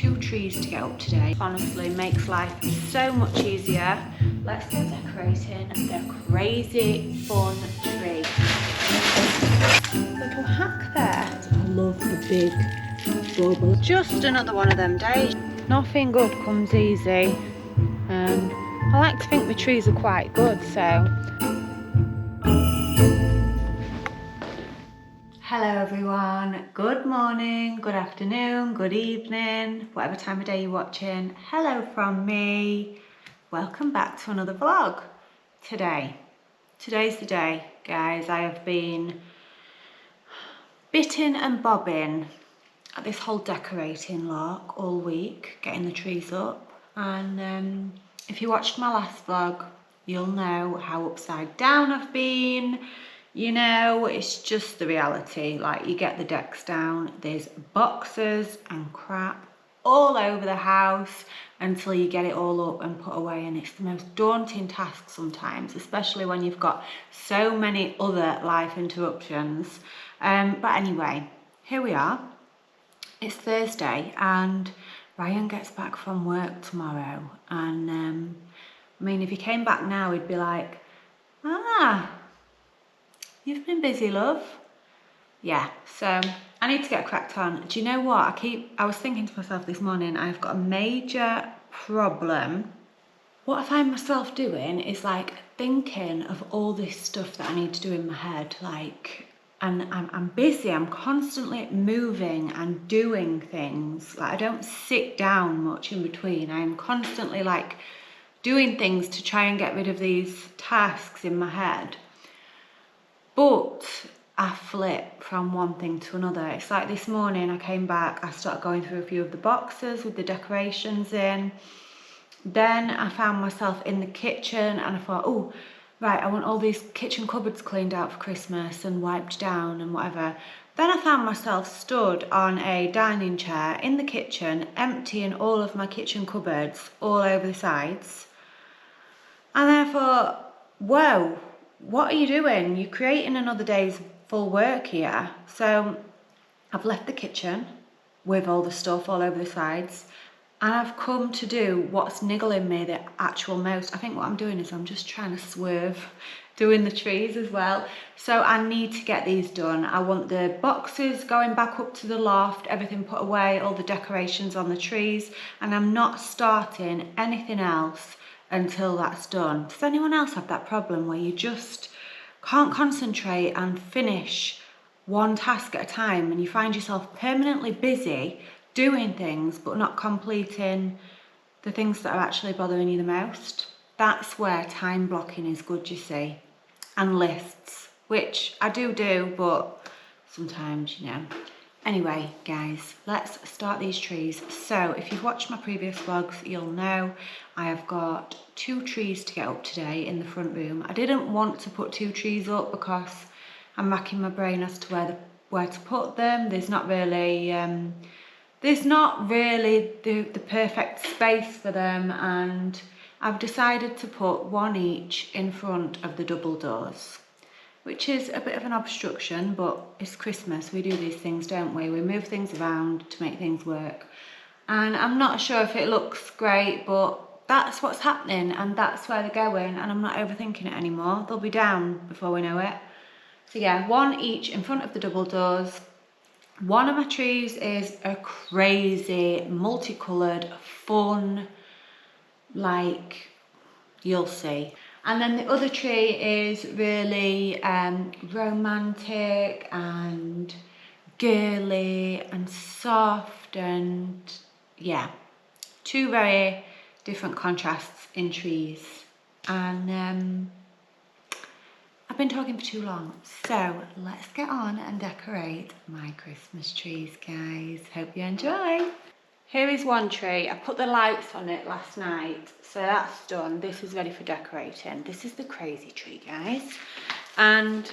2 trees to get up today. Honestly, makes life so much easier. Let's go decorating the crazy fun tree. Little hack there. I love a big bauble. Just another one of them days. Nothing good comes easy. I like to think my trees are quite good, so. Hello everyone, good morning, good afternoon, good evening, whatever time of day you're watching. Hello from me. Welcome back to another vlog. Today's the day, guys. I have been bitting and bobbing at this whole decorating lark all week, getting the trees up. And if you watched my last vlog, you'll know how upside down I've been. You know, it's just the reality. Like, you get the decks down, there's boxes and crap all over the house until you get it all up and put away, and it's the most daunting task sometimes, especially when you've got so many other life interruptions. But anyway, here we are. It's Thursday and Ryan gets back from work tomorrow, and I mean, if he came back now, he'd be like, you've been busy, love. Yeah, so I need to get cracked on. Do you know what? I was thinking to myself this morning, I've got a major problem. What I find myself doing is like thinking of all this stuff that I need to do in my head, like, and I'm busy, I'm constantly moving and doing things. Like, I don't sit down much in between. I'm constantly like doing things to try and get rid of these tasks in my head. But I flip from one thing to another. It's like this morning I came back, I started going through a few of the boxes with the decorations in. Then I found myself in the kitchen and I thought, oh, right, I want all these kitchen cupboards cleaned out for Christmas and wiped down and whatever. Then I found myself stood on a dining chair in the kitchen, emptying all of my kitchen cupboards all over the sides. And then I thought, whoa, what are you doing? You're creating another day's full work here. So I've left the kitchen with all the stuff all over the sides, and I've come to do what's niggling me the actual most. I think what I'm doing is I'm just trying to swerve doing the trees as well. So I need to get these done. I want the boxes going back up to the loft, everything put away, all the decorations on the trees, and I'm not starting anything else until that's done. Does anyone else have that problem where you just can't concentrate and finish one task at a time, and you find yourself permanently busy doing things but not completing the things that are actually bothering you the most? That's where time blocking is good, you see, and lists, which I do, but sometimes, you know. Anyway, guys, let's start these trees. So if you've watched my previous vlogs, you'll know I have got 2 trees to get up today in the front room. I didn't want to put 2 trees up because I'm racking my brain as to where to put them. There's not really the perfect space for them, and I've decided to put 1 each in front of the double doors, which is a bit of an obstruction, but it's Christmas. We do these things, don't we? We move things around to make things work. And I'm not sure if it looks great, but that's what's happening, and that's where they're going, and I'm not overthinking it anymore. They'll be down before we know it. So yeah, 1 each in front of the double doors. One of my trees is a crazy, multicoloured, fun, like, you'll see. And then the other tree is really romantic and girly and soft, and yeah, 2 very different contrasts in trees. And I've been talking for too long, so let's get on and decorate my Christmas trees, guys. Hope you enjoy. Here is 1 tree. I put the lights on it last night, so that's done. This is ready for decorating. This is the crazy tree, guys. And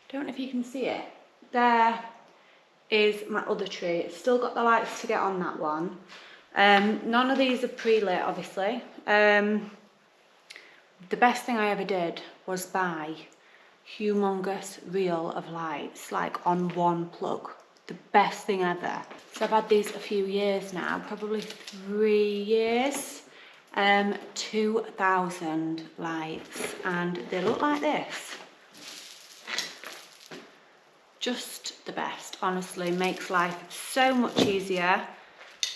I don't know if you can see it. There is my other tree. It's still got the lights to get on that one. None of these are pre-lit, obviously. The best thing I ever did was buy humongous reel of lights, like on 1 plug. the best thing ever. So I've had these a few years now, probably 3 years. 2,000 lights, and they look like this. Just the best, honestly, makes life so much easier.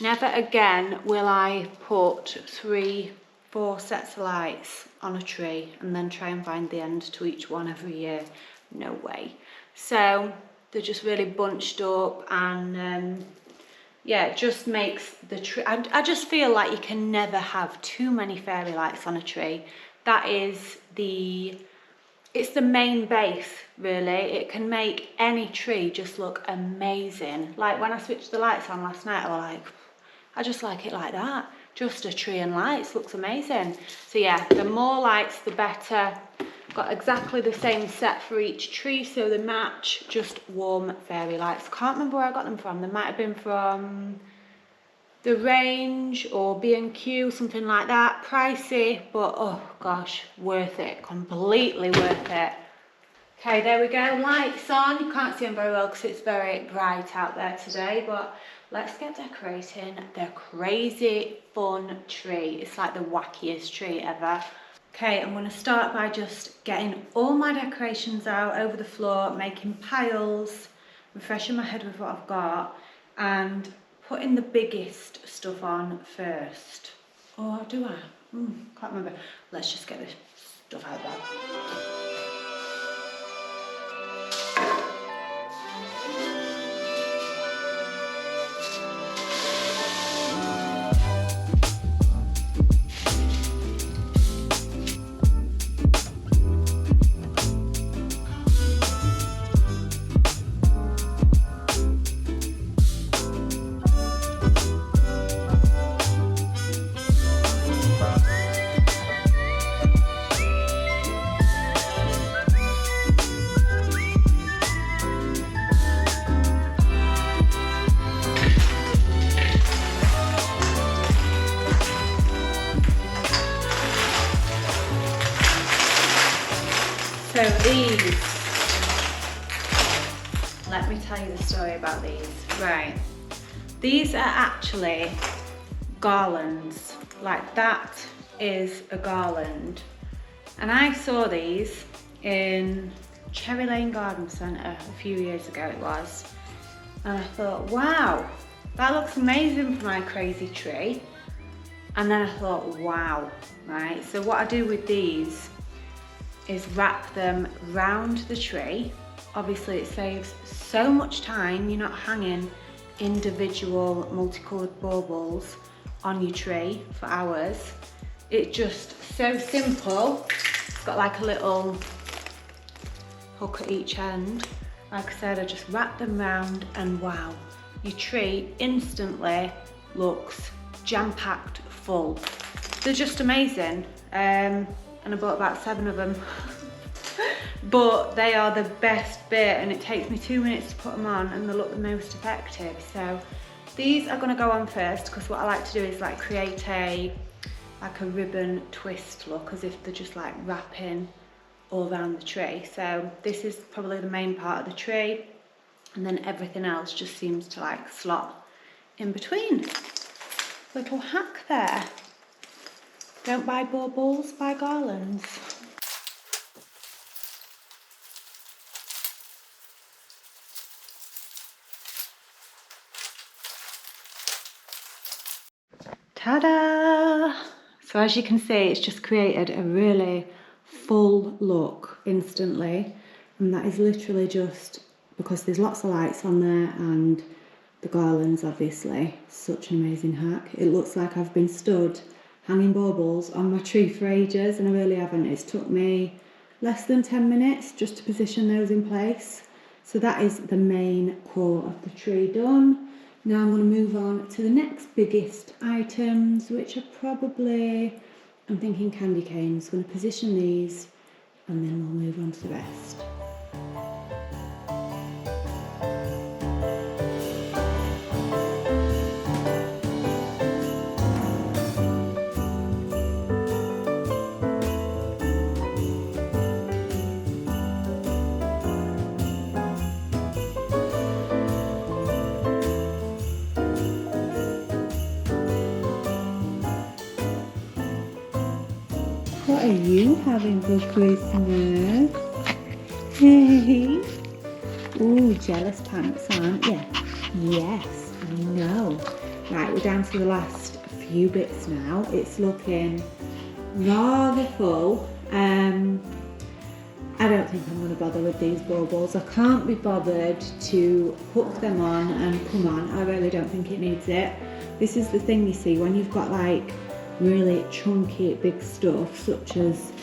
Never again will I put 3, 4 sets of lights on a tree and then try and find the end to each one every year. No way. So they're just really bunched up, and yeah, it just makes the tree. I just feel like you can never have too many fairy lights on a tree. That is it's the main base, really. It can make any tree just look amazing. Like when I switched the lights on last night, I was like, I just like it like that. Just a tree and lights looks amazing. So yeah, the more lights, the better. Got exactly the same set for each tree, so they match, just warm fairy lights. Can't remember where I got them from. They might have been from The Range or B&Q, something like that. Pricey, but oh gosh, worth it. Completely worth it. Okay, there we go. Lights on. You can't see them very well because it's very bright out there today, but let's get decorating the crazy fun tree. It's like the wackiest tree ever. Okay, I'm going to start by just getting all my decorations out over the floor, making piles, refreshing my head with what I've got, and putting the biggest stuff on first. Or do I? Can't remember. Let's just get this stuff out there. So these, let me tell you the story about these. Right, these are actually garlands. Like that is a garland. And I saw these in Cherry Lane Garden Centre a few years ago it was. And I thought, wow, that looks amazing for my crazy tree. And then I thought, wow, right? So what I do with these is wrap them round the tree. Obviously it saves so much time. You're not hanging individual multicolored baubles on your tree for hours. It's just so simple. It's got like a little hook at each end. Like I said, I just wrap them round and wow, your tree instantly looks jam-packed full. They're just amazing. And I bought about 7 of them. But they are the best bit, and it takes me 2 minutes to put them on and they look the most effective. So these are gonna go on first, because what I like to do is like create a ribbon twist look, as if they're just like wrapping all around the tree. So this is probably the main part of the tree, and then everything else just seems to like slot in between. Little hack there. Don't buy baubles, buy garlands. Ta-da! So as you can see, it's just created a really full look instantly. And that is literally just because there's lots of lights on there and the garlands, obviously. Such an amazing hack. It looks like I've been stood hanging baubles on my tree for ages, and I really haven't. It's took me less than 10 minutes just to position those in place. So that is the main core of the tree done. Now I'm going to move on to the next biggest items, which are probably, I'm thinking candy canes. I'm going to position these and then we'll move on to the rest. are you having for Christmas? Hey. Ooh, jealous pants, aren't you? Yes, I know. Right, we're down to the last few bits now. It's looking rather full. I don't think I'm going to bother with these baubles. I can't be bothered to hook them on and come on. I really don't think it needs it. This is the thing, you see, when you've got like really chunky big stuff such as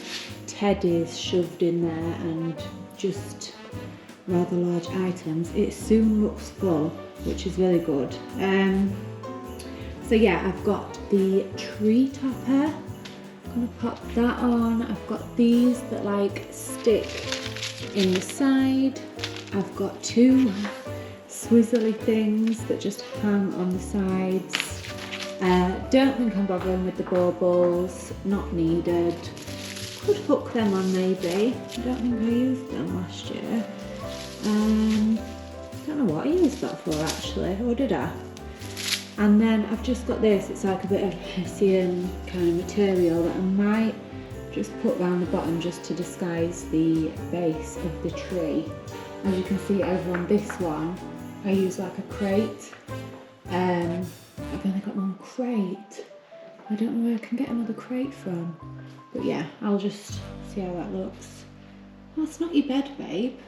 teddies shoved in there and just rather large items, it soon looks full, which is really good. So yeah, I've got the tree topper. I'm gonna pop that on. I've got these that like stick in the side. I've got two swizzly things that just hang on the sides. Don't think I'm bothering with the baubles, not needed. Could hook them on maybe. I don't think I used them last year. Don't know what I used that for actually, or did I? And then I've just got this, it's like a bit of Hessian kind of material that I might just put around the bottom just to disguise the base of the tree. As you can see over on this one, I use like a crate. I've only got one crate. I don't know where I can get another crate from. But yeah, I'll just see how that looks. Oh, it's not your bed, babe.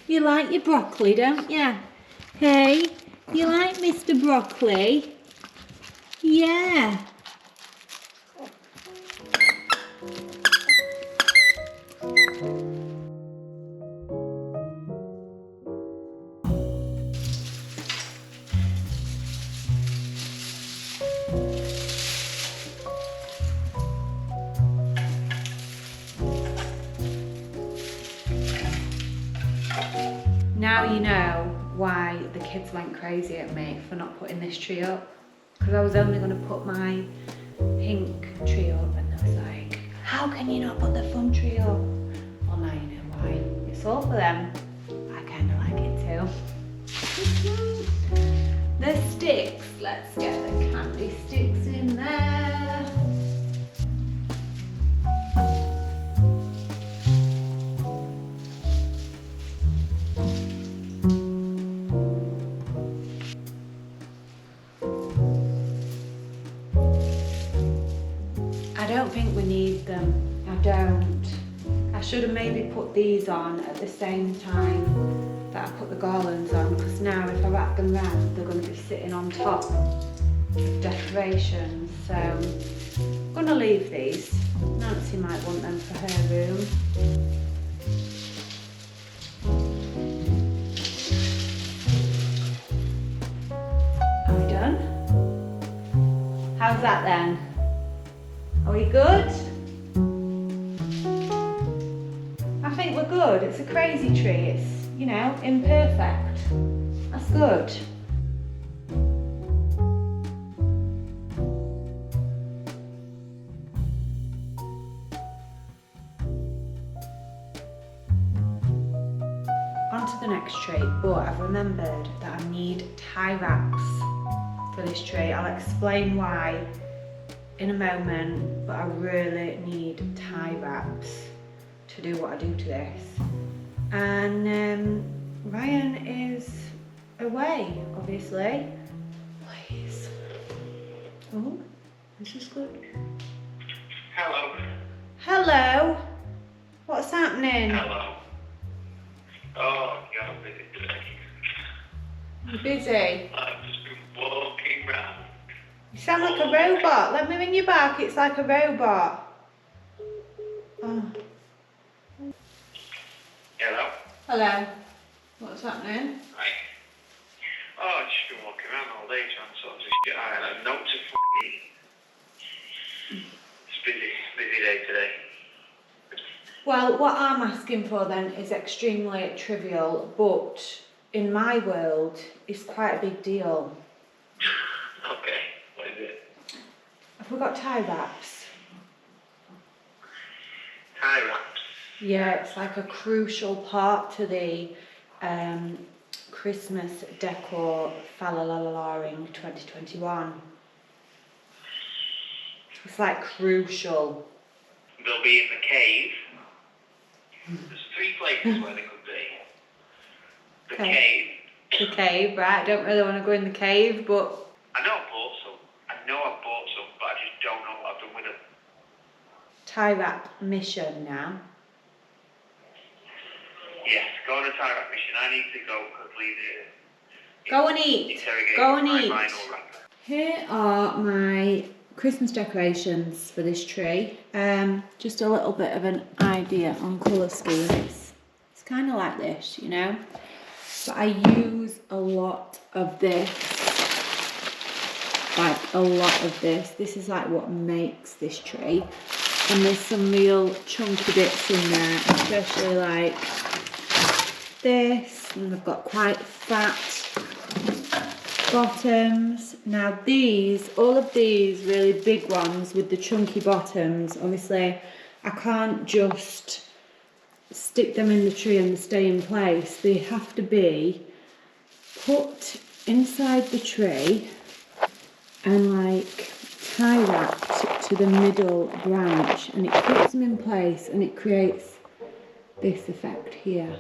You like your broccoli, don't you? Hey? You like Mr. Broccoli? Yeah. Now you know why the kids went crazy at me for not putting this tree up, because I was only going to put my pink tree up and they was like, how can you not put the fun tree up? Well, now you know why. It's all for them. I kind of like it too. The sticks, let's get the candy sticks in there. I don't think we need them. I don't. I should have maybe put these on at the same time that I put the garlands on, because now if I wrap them round, they're going to be sitting on top of decorations. So I'm going to leave these. Nancy might want them for her room. Are we done? How's that then? Are we good? I think we're good. It's a crazy tree. It's, you know, imperfect. That's good. On to the next tree, but I've remembered that I need tie wraps for this tree. I'll explain why in a moment, but I really need tie wraps to do what I do to this. And Ryan is away, obviously. Please. Oh, this is good. Hello. Hello. What's happening? Hello. Oh, yeah, I'm busy today. You busy? I've just been walking round. You sound like a robot. Let me ring you back. It's like a robot. Oh. Hello. Hello. What's happening? Hi. Oh, I've just been walking around all day trying to sort of shit out. I had notes of It's busy day today. Well, what I'm asking for then is extremely trivial, but in my world, it's quite a big deal. Okay, what is it? Have we got tie wraps? Tie wraps. Yeah, it's like a crucial part to the Christmas decor fa-la-la-la-la-ing 2021. It's like crucial. They'll be in the cave. There's 3 places where they could be. The cave. The cave, right? I don't really want to go in the cave, but... I know I've bought some, but I just don't know what I've done with them. Tie wrap mission now. Yes, go on a tie wrap mission. I need to go quickly to Go and eat. Go and eat. Here are my Christmas decorations for this tree. Just a little bit of an idea on colour schemes. It's kind of like this, you know. But I use a lot of this. Like a lot of this. This is like what makes this tree. And there's some real chunky bits in there, especially like this. And they've got quite fat bottoms. Now these, all of these really big ones with the chunky bottoms, obviously I can't just stick them in the tree and stay in place. They have to be put inside the tree and like tie wrapped to the middle branch, and it keeps them in place and it creates this effect here.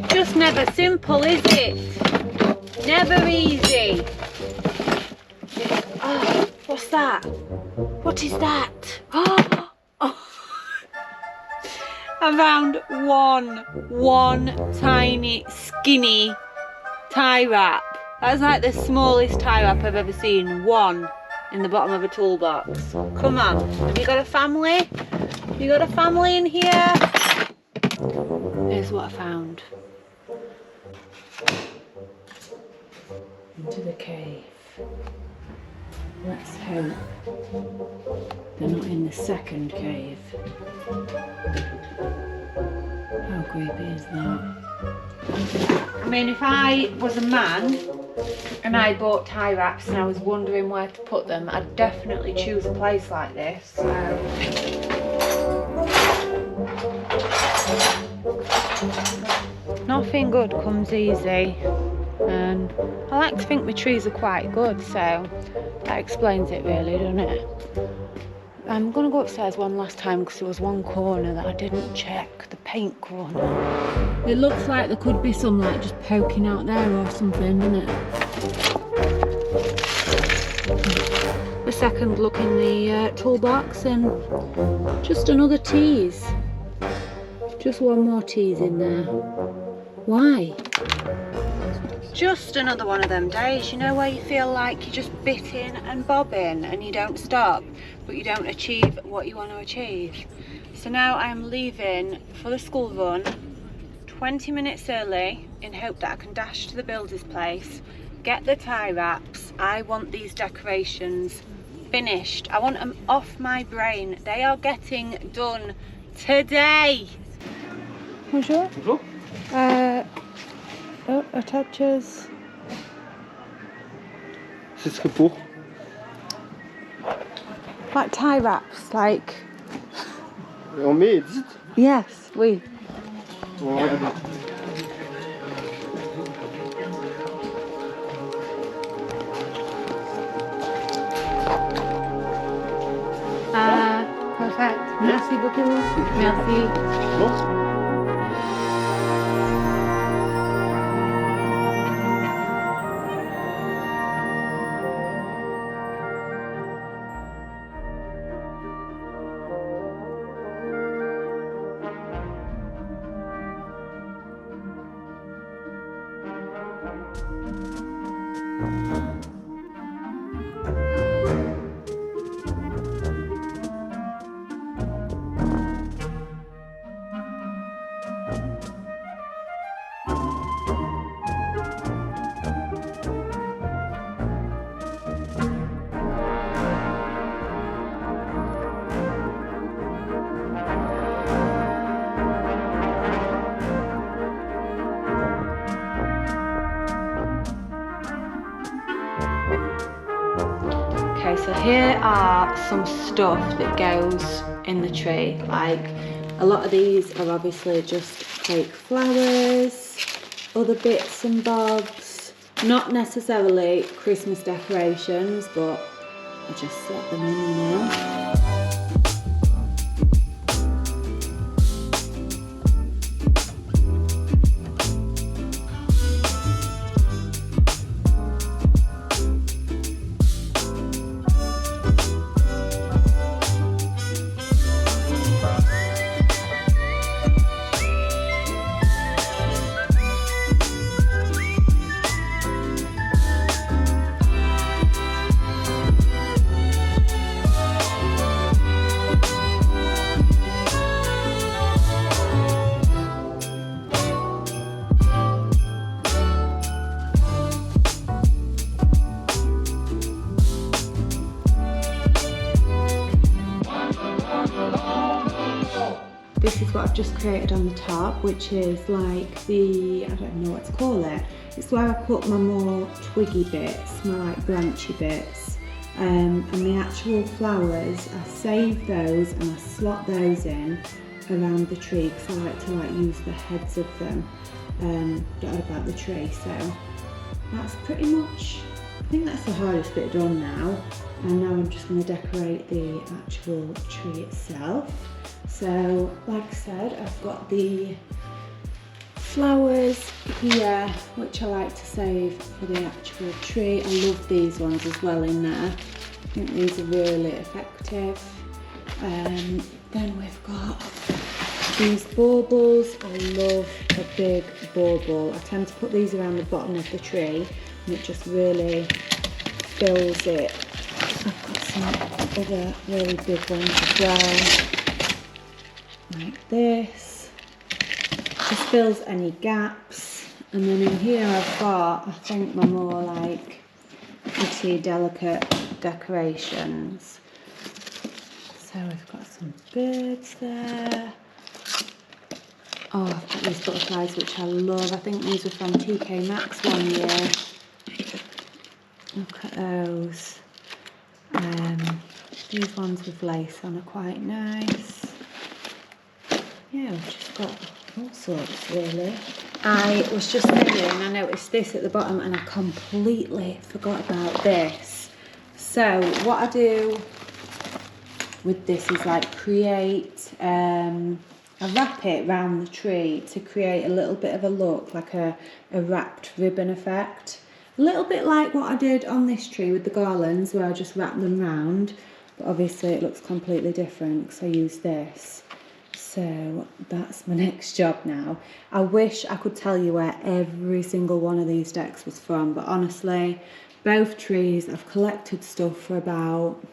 Just never simple, is it? Never easy. Oh, what's that? What is that? Oh, oh. I found one tiny skinny tie wrap. That's like the smallest tie wrap I've ever seen. One in the bottom of a toolbox. Come on, have you got a family? Have you got a family in here? Here's what I found. Into the cave. Let's hope they're not in the second cave. How creepy is that? I mean, if I was a man and I bought tie wraps and I was wondering where to put them, I'd definitely choose a place like this. So. Nothing good comes easy, and I like to think my trees are quite good, so that explains it really, doesn't it? I'm going to go upstairs one last time because there was one corner that I didn't check, the paint corner. It looks like there could be some like just poking out there or something, doesn't it? A second look in the toolbox and just another tease. Just one more tease in there. Why? Just another one of them days, you know, where you feel like you're just bitting and bobbing and you don't stop, but you don't achieve what you want to achieve. So now I'm leaving for the school run 20 minutes early in hope that I can dash to the builder's place, get the tie wraps. I want these decorations finished. I want them off my brain. They are getting done today. Bonjour. Bonjour. Oh, attaches. Ce serait pour? Like tie wraps, like. On met, dites. Yes, oui. On va regarder. Perfect. Merci beaucoup. Merci. Bon. here are some stuff that goes in the tree. Like, a lot of these are obviously just fake flowers, other bits and bobs. Not necessarily Christmas decorations, but I just slot them in, you know. This is what I've just created on the top, which is like the, I don't know what to call it. It's where I put my more twiggy bits, my like branchy bits. And the actual flowers, I save those and I slot those in around the tree because I like to use the heads of them dotted about the tree. So that's pretty much, I think that's the hardest bit done now. And now I'm just going to decorate the actual tree itself. So, like I said, I've got the flowers here, which I like to save for the actual tree. I love these ones as well in there. I think these are really effective. Then we've got these baubles. I love a big bauble. I tend to put these around the bottom of the tree and it just really fills it. I've got some other really big ones as well. Like this, just fills any gaps. And then in here I've got, I think, my more like pretty delicate decorations. So we've got some birds there. Oh, I've got these butterflies which I love. I think these were from TK Maxx one year. Look at those. These ones with lace on are quite nice. Yeah, we've just got all sorts really. I was just thinking, I noticed this at the bottom and I completely forgot about this. So what I do with this is like create, I wrap it round the tree to create a little bit of a look, like a wrapped ribbon effect. A little bit like what I did on this tree with the garlands where I just wrapped them round, but obviously it looks completely different because I use this. So that's my next job now. I wish I could tell you where every single one of these decks was from, but honestly, both trees I've collected stuff for about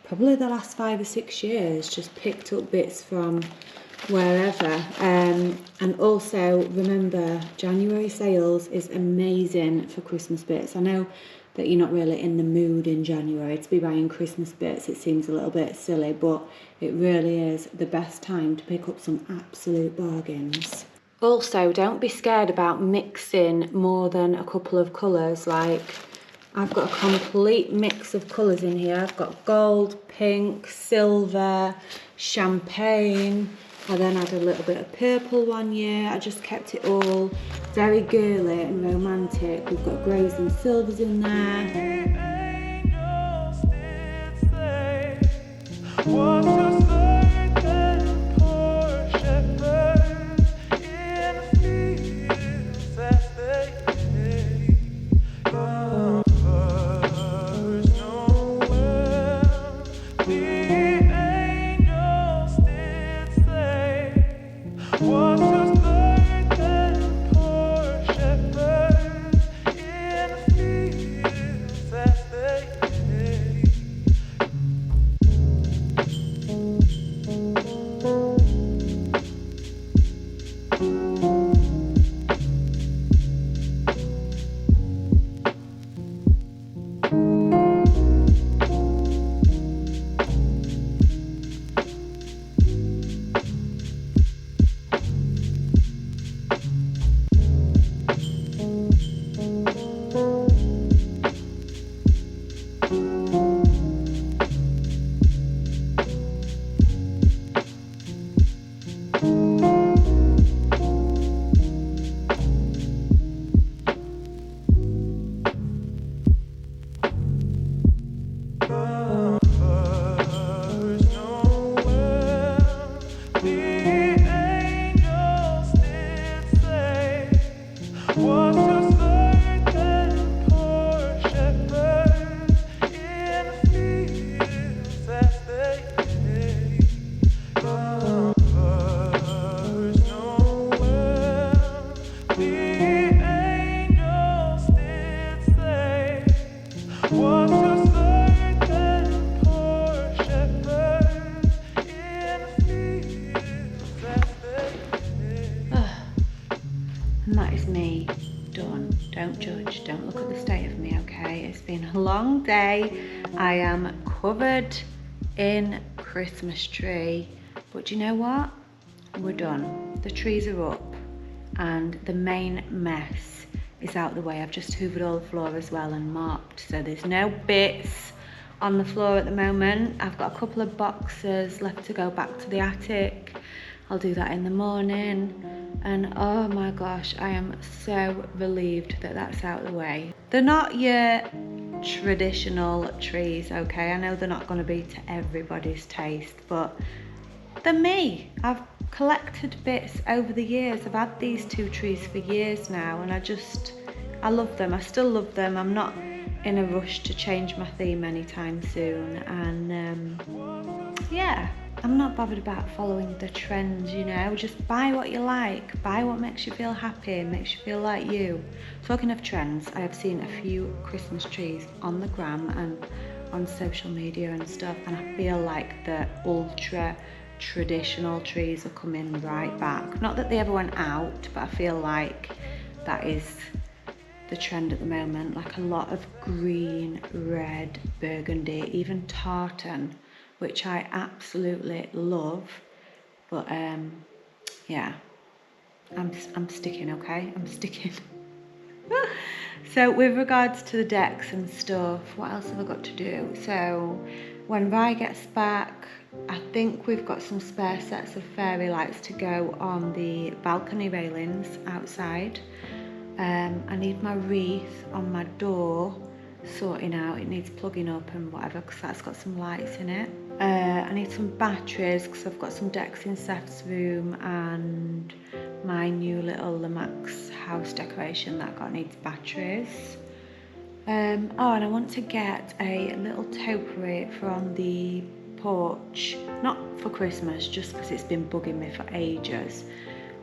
probably the last 5 or 6 years, just picked up bits from wherever. And also remember, January sales is amazing for Christmas bits. I know that you're not really in the mood in January to be buying Christmas bits. It seems a little bit silly, but it really is the best time to pick up some absolute bargains. Also, don't be scared about mixing more than a couple of colours. Like, I've got a complete mix of colours in here. I've got gold, pink, silver, champagne. I then had a little bit of purple one year. I just kept it all very girly and romantic. We've got greys and silvers in there. day. I am covered in Christmas tree, but do you know what? We're done. The trees are up and the main mess is out the way. I've just hoovered all the floor as well and mopped, so there's no bits on the floor at the moment. I've got a couple of boxes left to go back to the attic. I'll do that in the morning, and oh my gosh, I am so relieved that that's out of the way. They're not your traditional trees, okay? I know they're not going to be to everybody's taste, but they're me. I've collected bits over the years. I've had these 2 trees for years now, and I love them. I still love them. I'm not in a rush to change my theme anytime soon, and yeah, I'm not bothered about following the trends, you know. Just buy what you like, buy what makes you feel happy, makes you feel like you. Talking of trends, I have seen a few Christmas trees on the gram and on social media and stuff, and I feel like the ultra traditional trees are coming right back. Not that they ever went out, but I feel like that is the trend at the moment. Like a lot of green, red, burgundy, even tartan, which I absolutely love. But yeah, I'm sticking, okay? I'm sticking. So with regards to the decks and stuff, what else have I got to do? So when Vi gets back, I think we've got some spare sets of fairy lights to go on the balcony railings outside. I need my wreath on my door sorting out. It needs plugging up and whatever, because that's got some lights in it. I need some batteries because I've got some decks in Seth's room, and my new little Lamax house decoration that needs batteries. Oh, and I want to get a little topiary from the porch, not for Christmas, just because it's been bugging me for ages.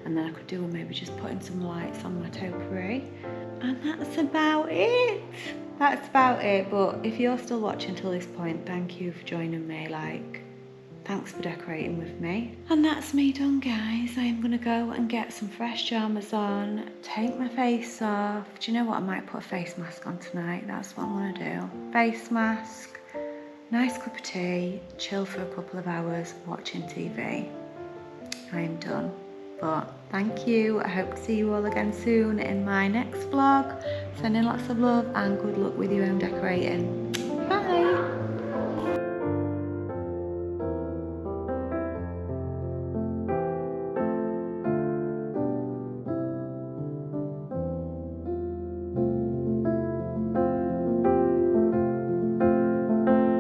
And then I could do maybe just putting some lights on my topiary. And that's about it. That's about it. But if you're still watching till this point, thank you for joining me. Like, thanks for decorating with me. And that's me done, guys. I am gonna go and get some fresh pyjamas on, take my face off. Do you know what? I might put a face mask on tonight. That's what I'm gonna do. Face mask, nice cup of tea, chill for a couple of hours watching TV. I am done. But thank you. I hope to see you all again soon in my next vlog. Sending lots of love and good luck with your own decorating.